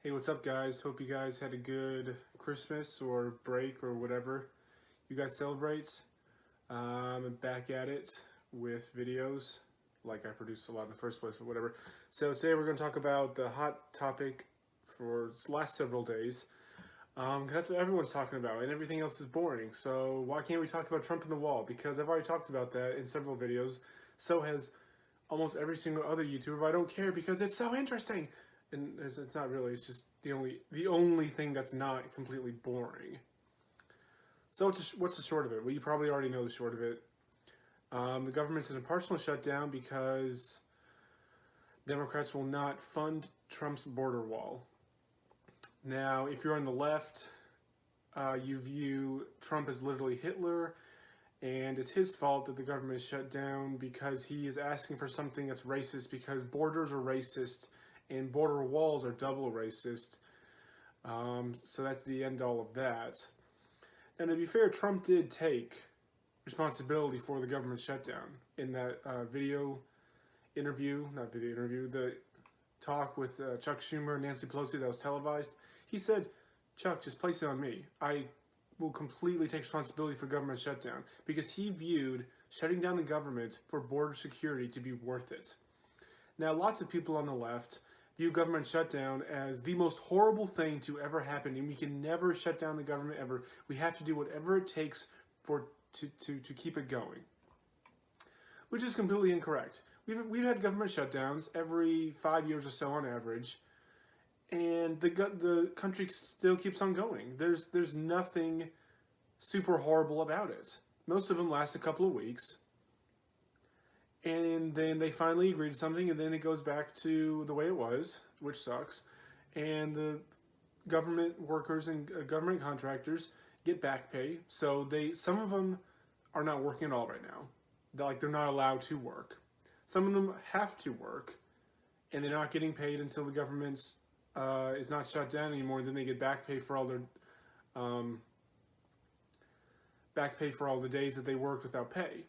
Hey, what's up, guys? Hope you guys had a good Christmas or break or whatever you guys celebrate. I'm back at it with videos, like I produced a lot in the first place, but whatever. So today we're going to talk about the hot topic for the last several days. That's what everyone's talking about, and everything else is boring. So why can't we talk about Trump and the wall? Because I've already talked about that in several videos. So has almost every single other YouTuber, but I don't care because it's so interesting. And it's not really. It's just the only thing that's not completely boring. So what's the short of it? Well, you probably already know the short of it. The government's in a partial shutdown because Democrats will not fund Trump's border wall. Now, if you're on the left, you view Trump as literally Hitler, and it's his fault that the government is shut down because he is asking for something that's racist because borders are racist and border walls are double racist. So that's the end all of that. And to be fair, Trump did take responsibility for the government shutdown in that the talk with Chuck Schumer and Nancy Pelosi that was televised. He said, Chuck, just place it on me. I will completely take responsibility for government shutdown because he viewed shutting down the government for border security to be worth it. Now, lots of people on the left view government shutdown as the most horrible thing to ever happen, and we can never shut down the government ever. We have to do whatever it takes to keep it going, which is completely incorrect. We've had government shutdowns every 5 years or so on average, and the country still keeps on going. There's nothing super horrible about it. Most of them last a couple of weeks. And then they finally agree to something, and then it goes back to the way it was, which sucks. And the government workers and government contractors get back pay. So some of them are not working at all right now. They're not allowed to work. Some of them have to work, and they're not getting paid until the government is not shut down anymore. And then they get back pay for all their days that they worked without pay.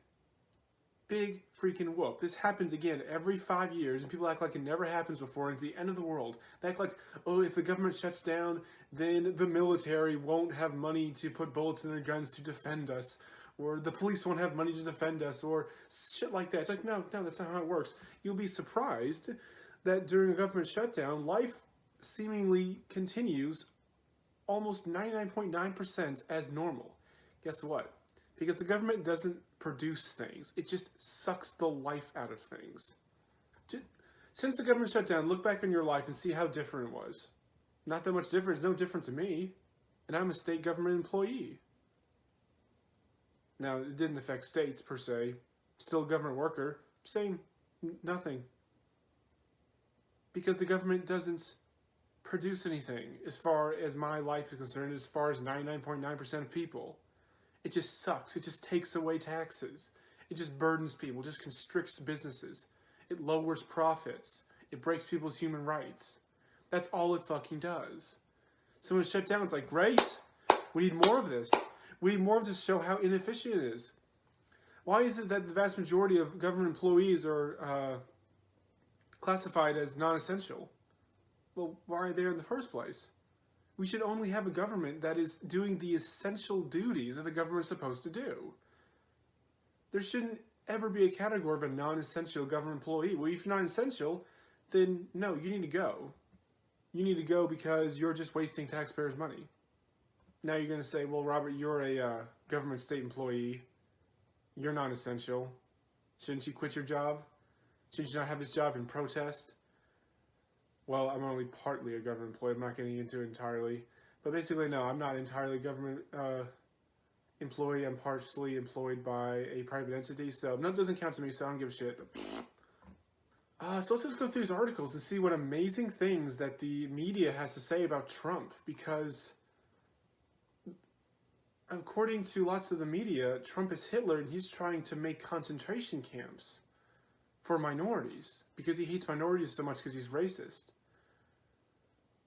Big freaking whoop. This happens again every 5 years, and people act like it never happens before, and it's the end of the world. They act like, oh, if the government shuts down, then the military won't have money to put bullets in their guns to defend us, or the police won't have money to defend us, or shit like that. It's like, no, that's not how it works. You'll be surprised that during a government shutdown, life seemingly continues almost 99.9% as normal. Guess what? Because the government doesn't produce things. It just sucks the life out of things. Since the government shut down, look back on your life and see how different it was. Not that much different. It's no different to me. And I'm a state government employee. Now, it didn't affect states per se. Still a government worker. Same. Nothing. Because the government doesn't produce anything as far as my life is concerned, as far as 99.9% of people. It just sucks. It just takes away taxes. It just burdens people. It just constricts businesses. It lowers profits. It breaks people's human rights. That's all it fucking does. So when it's shut down, it's like, great. We need more of this. We need more of this to show how inefficient it is. Why is it that the vast majority of government employees are classified as non-essential? Well, why are they there in the first place? We should only have a government that is doing the essential duties that the government is supposed to do. There shouldn't ever be a category of a non-essential government employee. Well, if you're not essential, then no, you need to go. You need to go because you're just wasting taxpayers' money. Now you're going to say, well, Robert, you're a government state employee. You're non-essential. Shouldn't you quit your job? Shouldn't you not have this job in protest? Well, I'm only partly a government employee. I'm not getting into it entirely. But basically, no, I'm not entirely a government employee. I'm partially employed by a private entity. So, no, it doesn't count to me, so I don't give a shit. So let's just go through these articles and see what amazing things that the media has to say about Trump. Because according to lots of the media, Trump is Hitler, and he's trying to make concentration camps for minorities. Because he hates minorities so much because he's racist.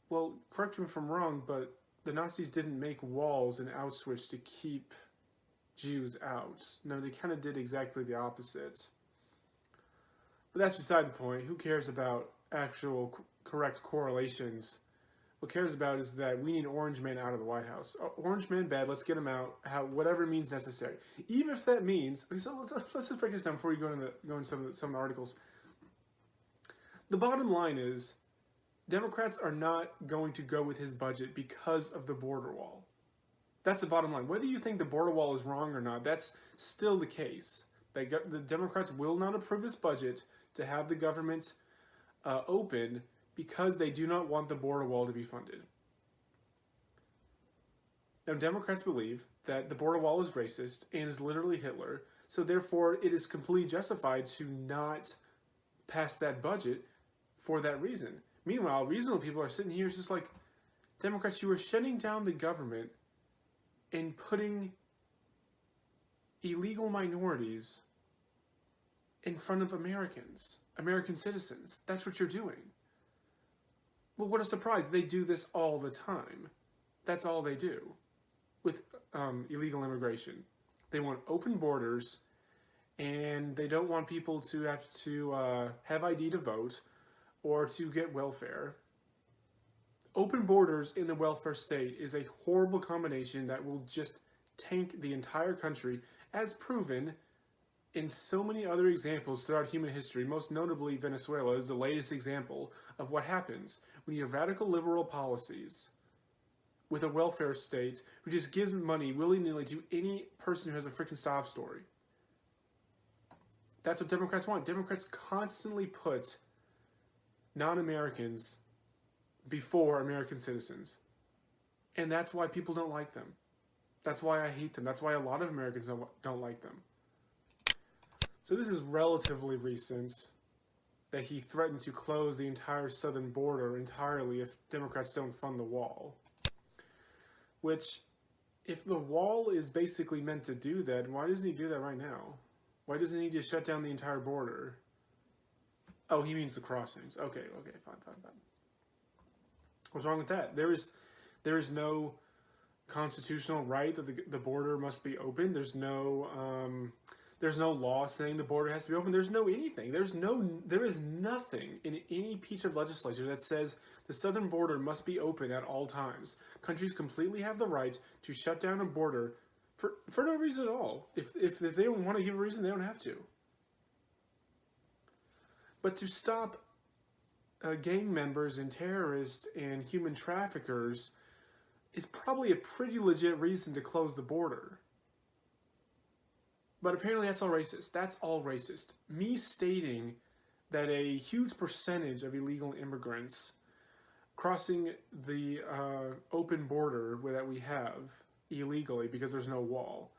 Well, correct me if I'm wrong, but the Nazis didn't make walls in Auschwitz to keep Jews out. No, they kind of did exactly the opposite. But that's beside the point. Who cares about actual correct correlations what cares about is that we need Orange Man out of the White House. Orange Man bad, let's get him out, whatever means necessary. Even if that means, so let's just break this down before we go into some of the articles. The bottom line is, Democrats are not going to go with his budget because of the border wall. That's the bottom line. Whether you think the border wall is wrong or not, that's still the case. The Democrats will not approve his budget to have the government open because they do not want the border wall to be funded. Now, Democrats believe that the border wall is racist and is literally Hitler, so therefore it is completely justified to not pass that budget for that reason. Meanwhile, reasonable people are sitting here just like, Democrats, you are shutting down the government and putting illegal minorities in front of Americans, American citizens. That's what you're doing. Well, what a surprise. They do this all the time. That's all they do with illegal immigration. They want open borders, and they don't want people to have to have ID to vote or to get welfare. Open borders in the welfare state is a horrible combination that will just tank the entire country, as proven in so many other examples throughout human history. Most notably, Venezuela is the latest example of what happens when you have radical liberal policies with a welfare state who just gives money willy-nilly to any person who has a freaking sob story. That's what Democrats want. Democrats constantly put non-Americans before American citizens. And that's why people don't like them. That's why I hate them. That's why a lot of Americans don't like them. So this is relatively recent that he threatened to close the entire southern border entirely if Democrats don't fund the wall. Which, if the wall is basically meant to do that, why doesn't he do that right now? Why doesn't he just shut down the entire border? Oh, he means the crossings. Okay, fine. What's wrong with that? There is no constitutional right that the border must be open. There's no law saying the border has to be open. There's no anything. There is nothing in any piece of legislature that says the southern border must be open at all times. Countries completely have the right to shut down a border for no reason at all. If they don't want to give a reason, they don't have to. But to stop gang members and terrorists and human traffickers is probably a pretty legit reason to close the border. But apparently that's all racist. That's all racist. Me stating that a huge percentage of illegal immigrants crossing the open border that we have illegally because there's no wall,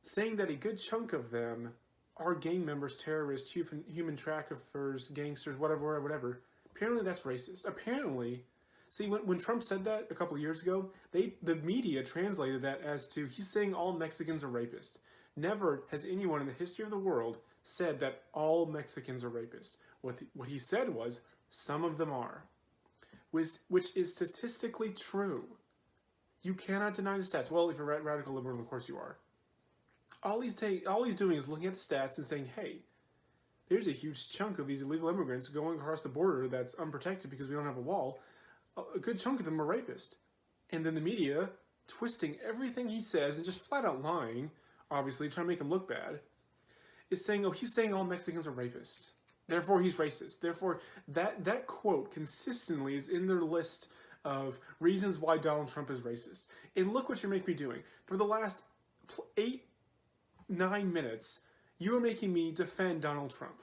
saying that a good chunk of them are gang members, terrorists, human traffickers, gangsters, whatever. Apparently that's racist. Apparently, see, when Trump said that a couple of years ago, the media translated that as to he's saying all Mexicans are rapists. Never has anyone in the history of the world said that all Mexicans are rapists. What he said was, some of them are. Which is statistically true. You cannot deny the stats. Well, if you're radical liberal, of course you are. All he's doing is looking at the stats and saying, hey, there's a huge chunk of these illegal immigrants going across the border that's unprotected because we don't have a wall. A good chunk of them are rapists. And then the media, twisting everything he says and just flat out lying, obviously trying to make him look bad, is saying, oh, he's saying all Mexicans are rapists. Therefore, he's racist. Therefore, that quote consistently is in their list of reasons why Donald Trump is racist. And look what you're making me doing. For the last 8-9 minutes, you are making me defend Donald Trump,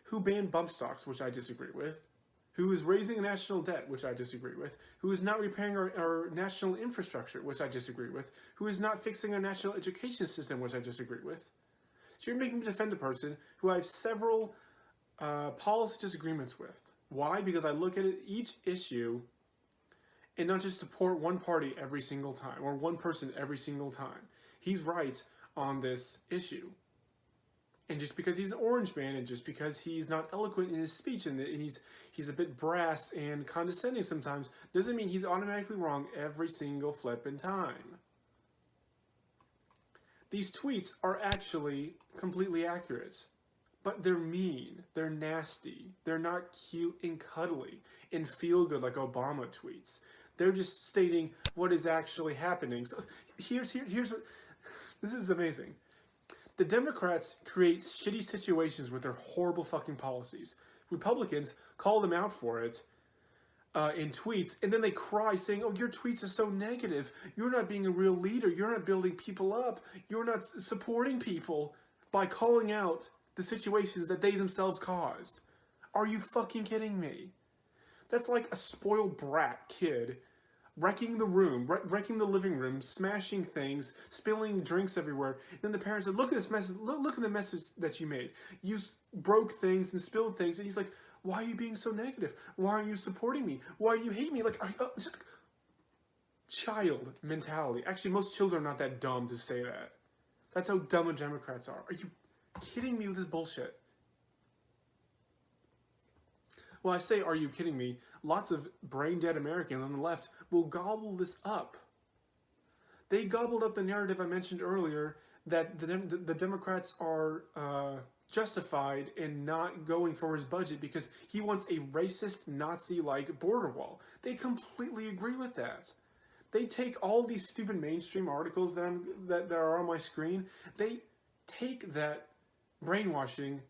who banned bump stocks, which I disagree with, who is raising national debt, which I disagree with, who is not repairing our national infrastructure, which I disagree with, who is not fixing our national education system, which I disagree with. So you're making me defend a person who I have several policy disagreements with. Why? Because I look at each issue and not just support one party every single time, or one person every single time. He's right on this issue. And just because he's an orange man, and just because he's not eloquent in his speech, and he's a bit brass and condescending sometimes, doesn't mean he's automatically wrong every single flippin' time. These tweets are actually completely accurate. but they're mean, they're nasty, they're not cute and cuddly and feel good like Obama tweets. They're just stating what is actually happening. So here's what this is amazing. The Democrats create shitty situations with their horrible fucking policies. Republicans call them out for it in tweets, and then they cry saying, oh, your tweets are so negative. You're not being a real leader. You're not building people up. You're not supporting people by calling out the situations that they themselves caused. Are you fucking kidding me? That's like a spoiled brat kid wrecking the room, wrecking the living room, smashing things, spilling drinks everywhere. And then the parents said, look at this message, look at the message that you made. You broke things and spilled things. And he's like, why are you being so negative? Why are you supporting me? Why do you hate me? Like, it's just child mentality. Actually, most children are not that dumb to say that. That's how dumb the Democrats are. Are you kidding me with this bullshit? Well, I say, are you kidding me? Lots of brain-dead Americans on the left will gobble this up. They gobbled up the narrative I mentioned earlier that the Democrats are justified in not going for his budget because he wants a racist, Nazi-like border wall. They completely agree with that. They take all these stupid mainstream articles that are on my screen. They take that brainwashing,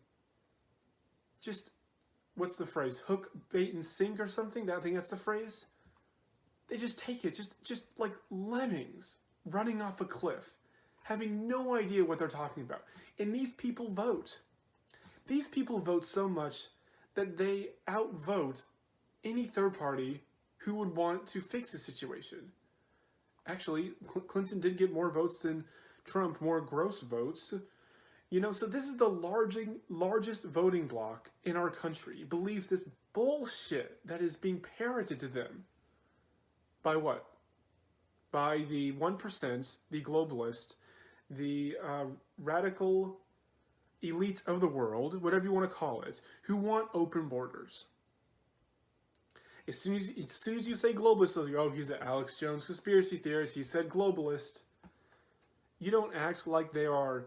just, what's the phrase? Hook, bait, and sink or something? I think that's the phrase. They just take it, just like lemmings running off a cliff, having no idea what they're talking about. And these people vote. These people vote so much that they outvote any third party who would want to fix the situation. Actually, Clinton did get more votes than Trump, more gross votes. You know, so this is the largest voting bloc in our country. Believes this bullshit that is being parroted to them. By what? By the 1%, the globalist, the radical elite of the world, whatever you want to call it, who want open borders. As soon as you say globalist, they'll go, oh, he's an Alex Jones conspiracy theorist, he said globalist. You don't act like they are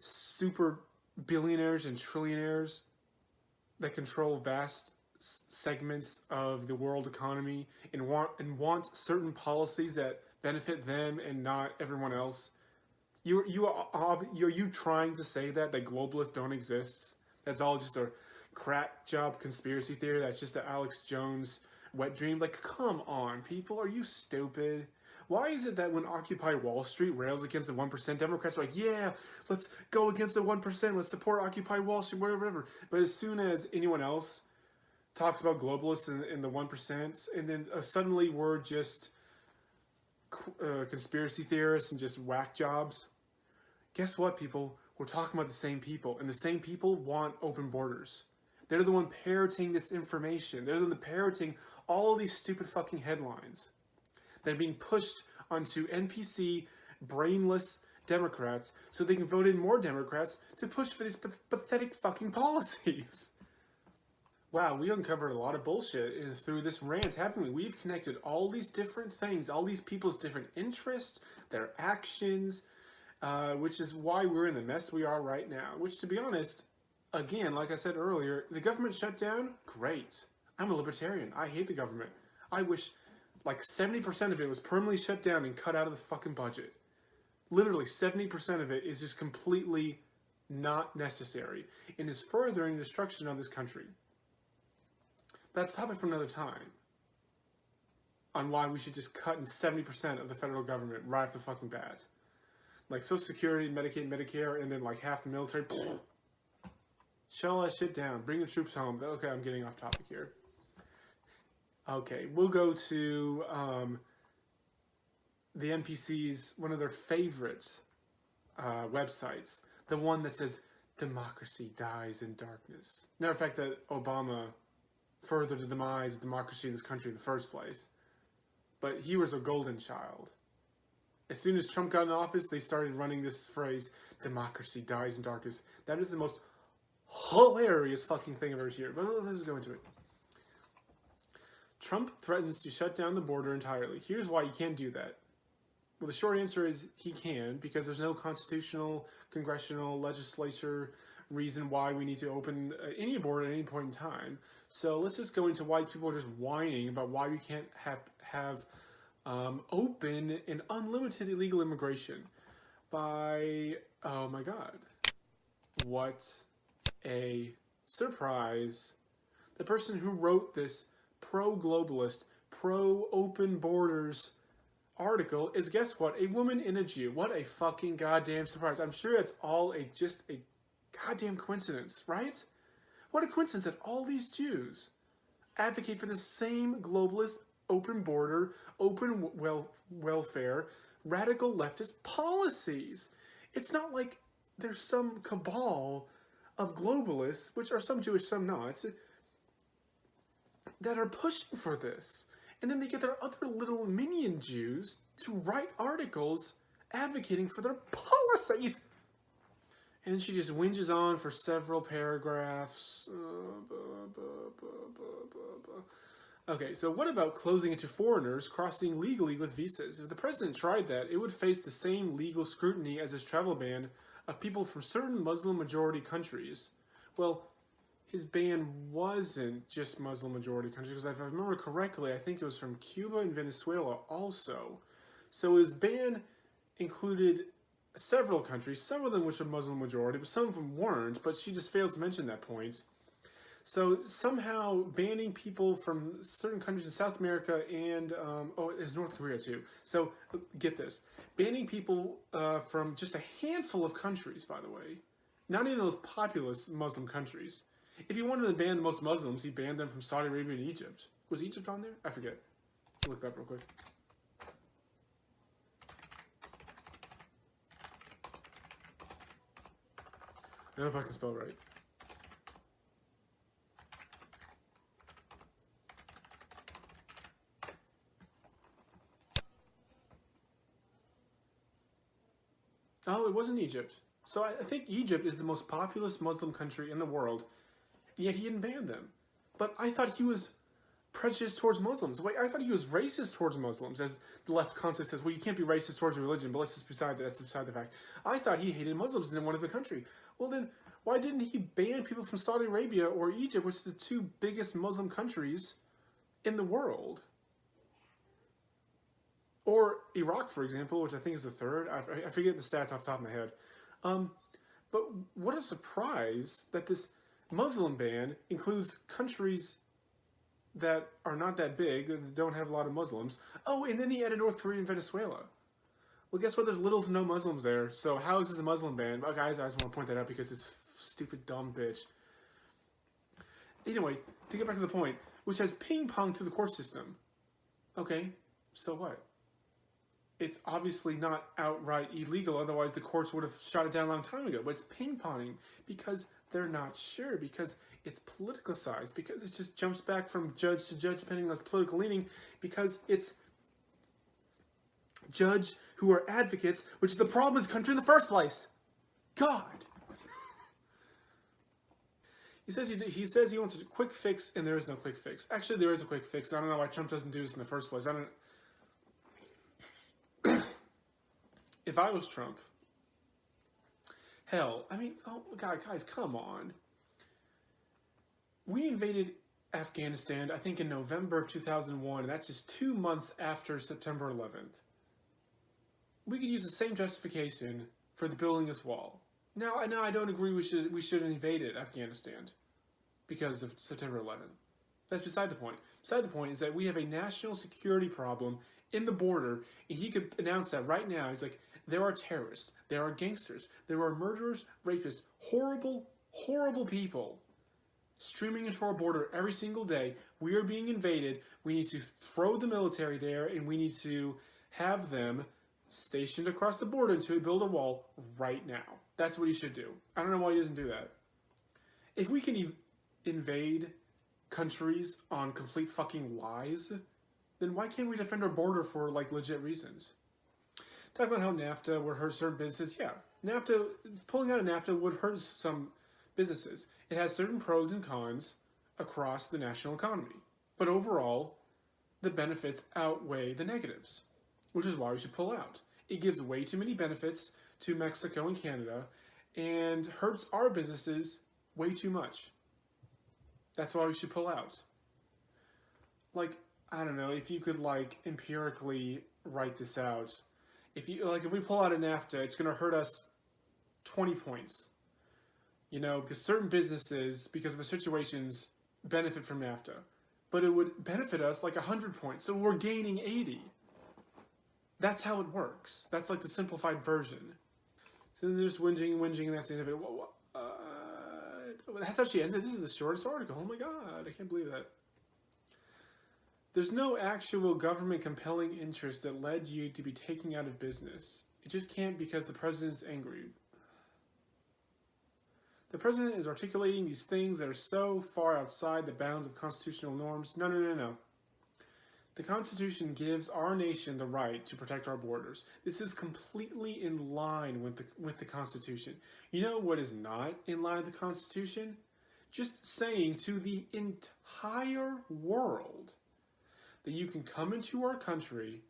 super billionaires and trillionaires that control vast segments of the world economy and want certain policies that benefit them and not everyone else. Are you trying to say that globalists don't exist? That's all just a crack job conspiracy theory. That's just an Alex Jones wet dream. Like, come on, people, are you stupid? Why is it that when Occupy Wall Street rails against the 1%, Democrats are like, yeah, let's go against the 1%, let's support Occupy Wall Street, whatever. But as soon as anyone else talks about globalists and the 1%, and then suddenly we're just conspiracy theorists and just whack jobs. Guess what, people? We're talking about the same people, and the same people want open borders. They're the one parroting this information. They're the one parroting all these stupid fucking headlines that are being pushed onto NPC, brainless Democrats so they can vote in more Democrats to push for these pathetic fucking policies. Wow, we uncovered a lot of bullshit through this rant, haven't we? We've connected all these different things, all these people's different interests, their actions, which is why we're in the mess we are right now. Which, to be honest, again, like I said earlier, the government shutdown, great. I'm a libertarian. I hate the government. I wish like 70% of it was permanently shut down and cut out of the fucking budget. Literally 70% of it is just completely not necessary and is furthering the destruction of this country. That's a topic for another time. On why we should just cut in 70% of the federal government right off the fucking bat. Like Social Security, Medicaid, Medicare, and then like half the military. Shut all that shit down. Bring the troops home. Okay, I'm getting off topic here. Okay, we'll go to the NPC's, one of their favorites websites. The one that says, democracy dies in darkness. Matter of fact, that Obama furthered the demise of democracy in this country in the first place. But he was a golden child. As soon as Trump got in office, they started running this phrase, democracy dies in darkness. That is the most hilarious fucking thing I've ever heard. But let's just go into it. Trump threatens to shut down the border entirely. Here's why you can't do that. Well, the short answer is he can, because there's no constitutional, congressional, legislature reason why we need to open any border at any point in time. So let's just go into why these people are just whining about why we can't have open and unlimited illegal immigration. By, oh my God, what a surprise. The person who wrote this pro-globalist, pro-open borders article is, guess what, a woman and a Jew. What a fucking goddamn surprise. I'm sure it's all just a goddamn coincidence, right? What a coincidence that all these Jews advocate for the same globalist, open border, open welfare, radical leftist policies. It's not like there's some cabal of globalists, which are some Jewish, some not, that are pushing for this. And then they get their other little minion Jews to write articles advocating for their policies. And then she just whinges on for several paragraphs. Okay, so what about closing it to foreigners crossing legally with visas? If the president tried that, it would face the same legal scrutiny as his travel ban of people from certain Muslim-majority countries. Well, his ban wasn't just Muslim-majority countries, because if I remember correctly, I think it was from Cuba and Venezuela also. So his ban included several countries, some of them which are Muslim-majority, but some of them weren't, but she just fails to mention that point. So somehow banning people from certain countries in South America and, there's North Korea too. So get this, banning people from just a handful of countries, by the way, not even those populous Muslim countries. If he wanted to ban the most Muslims, he banned them from Saudi Arabia and Egypt. Was Egypt on there? I forget. Look that up real quick. I don't know if I can spell right. Oh, it wasn't Egypt. So I think Egypt is the most populous Muslim country in the world, yet he didn't ban them. But I thought he was prejudiced towards Muslims. Wait, I thought he was racist towards Muslims, as the left constantly says, well, you can't be racist towards religion, but let's just beside that. That's beside the fact. I thought he hated Muslims and didn't want the country. Well, then, why didn't he ban people from Saudi Arabia or Egypt, which are the two biggest Muslim countries in the world? Or Iraq, for example, which I think is the third. I forget the stats off the top of my head. But what a surprise that this Muslim ban includes countries that are not that big, that don't have a lot of Muslims. Oh, and then he added North Korea and Venezuela. Well, guess what? There's little to no Muslims there. So how is this a Muslim ban? Well, guys, I just want to point that out because this stupid, dumb bitch. Anyway, to get back to the point, which has ping-ponged through the court system. Okay, so what? It's obviously not outright illegal, otherwise the courts would have shot it down a long time ago. But it's ping-ponging because they're not sure, because it's politicized, because it just jumps back from judge to judge depending on its political leaning, because it's judge who are advocates, which is the problem in this country in the first place. God. He says he wants a quick fix, and there is no quick fix. Actually, there is a quick fix. I don't know why Trump doesn't do this in the first place. If I was Trump, hell, I mean, oh God, guys, come on. We invaded Afghanistan, I think, in November of 2001, and that's just 2 months after September 11th. We could use the same justification for the building this wall. Now, I don't agree we should have invaded Afghanistan because of September 11th. That's beside the point. Beside the point is that we have a national security problem in the border, and he could announce that right now. He's like, there are terrorists, there are gangsters, there are murderers, rapists, horrible, horrible people streaming into our border every single day. We are being invaded. We need to throw the military there, and we need to have them stationed across the border to build a wall right now. That's what he should do. I don't know why he doesn't do that. If we can invade countries on complete fucking lies, then why can't we defend our border for, like, legit reasons? Talk about how NAFTA would hurt certain businesses. Yeah, pulling out of NAFTA would hurt some businesses. It has certain pros and cons across the national economy. But overall, the benefits outweigh the negatives, which is why we should pull out. It gives way too many benefits to Mexico and Canada, and hurts our businesses way too much. That's why we should pull out. Like, I don't know, if you could like empirically write this out. If we pull out of NAFTA, it's going to hurt us 20 points. You know, because certain businesses, because of the situations, benefit from NAFTA. But it would benefit us like 100 points. So we're gaining 80. That's how it works. That's like the simplified version. So they're just whinging, and that's the end of it. That's how she ended. This is the shortest article. Oh my god, I can't believe that. There's no actual government compelling interest that led you to be taken out of business. It just can't because the president's angry. The president is articulating these things that are so far outside the bounds of constitutional norms. No. The Constitution gives our nation the right to protect our borders. This is completely in line with the Constitution. You know what is not in line with the Constitution? Just saying to the entire world that you can come into our country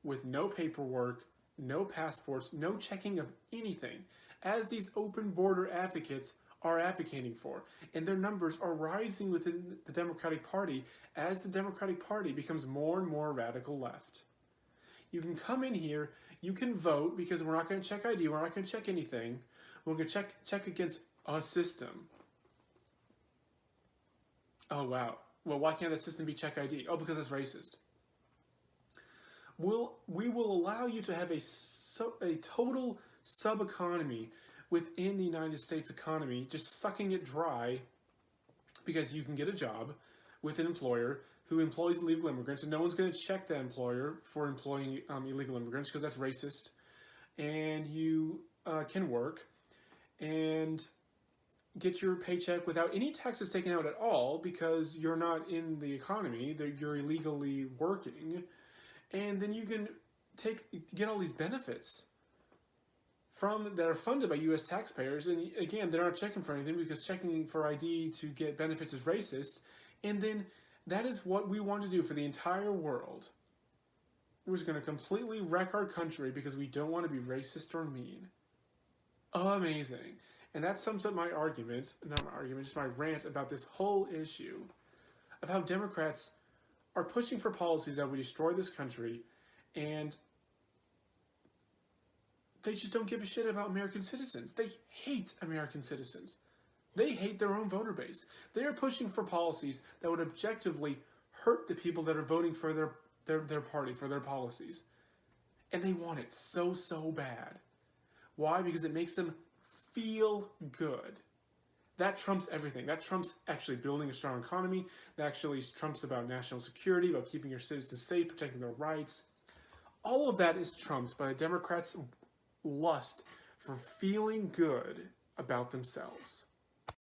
with no paperwork, no passports, no checking of anything, as these open border advocates are advocating for. And their numbers are rising within the Democratic Party as the Democratic Party becomes more and more radical left. You can come in here, you can vote, because we're not going to check ID, we're not going to check anything. We're going to check against a system. Oh, wow. Well, why can't that system be check ID? Oh, because it's racist. We will allow you to have a total sub-economy within the United States economy, just sucking it dry because you can get a job with an employer who employs illegal immigrants, and no one's going to check that employer for employing illegal immigrants because that's racist. And you can work and get your paycheck without any taxes taken out at all because you're not in the economy, you're illegally working, and then you can get all these benefits that are funded by U.S. taxpayers. And again, they're not checking for anything because checking for ID to get benefits is racist. And then that is what we want to do for the entire world. We're just going to completely wreck our country because we don't want to be racist or mean. Amazing. And that sums up my argument, not my argument, just my rant about this whole issue of how Democrats are pushing for policies that would destroy this country, and they just don't give a shit about American citizens. They hate American citizens. They hate their own voter base. They are pushing for policies that would objectively hurt the people that are voting for their party, for their policies. And they want it so, so bad. Why? Because it makes them feel good. That trumps everything. That trumps actually building a strong economy. That actually trumps about national security, about keeping your citizens safe, protecting their rights. All of that is trumped by the Democrats' lust for feeling good about themselves.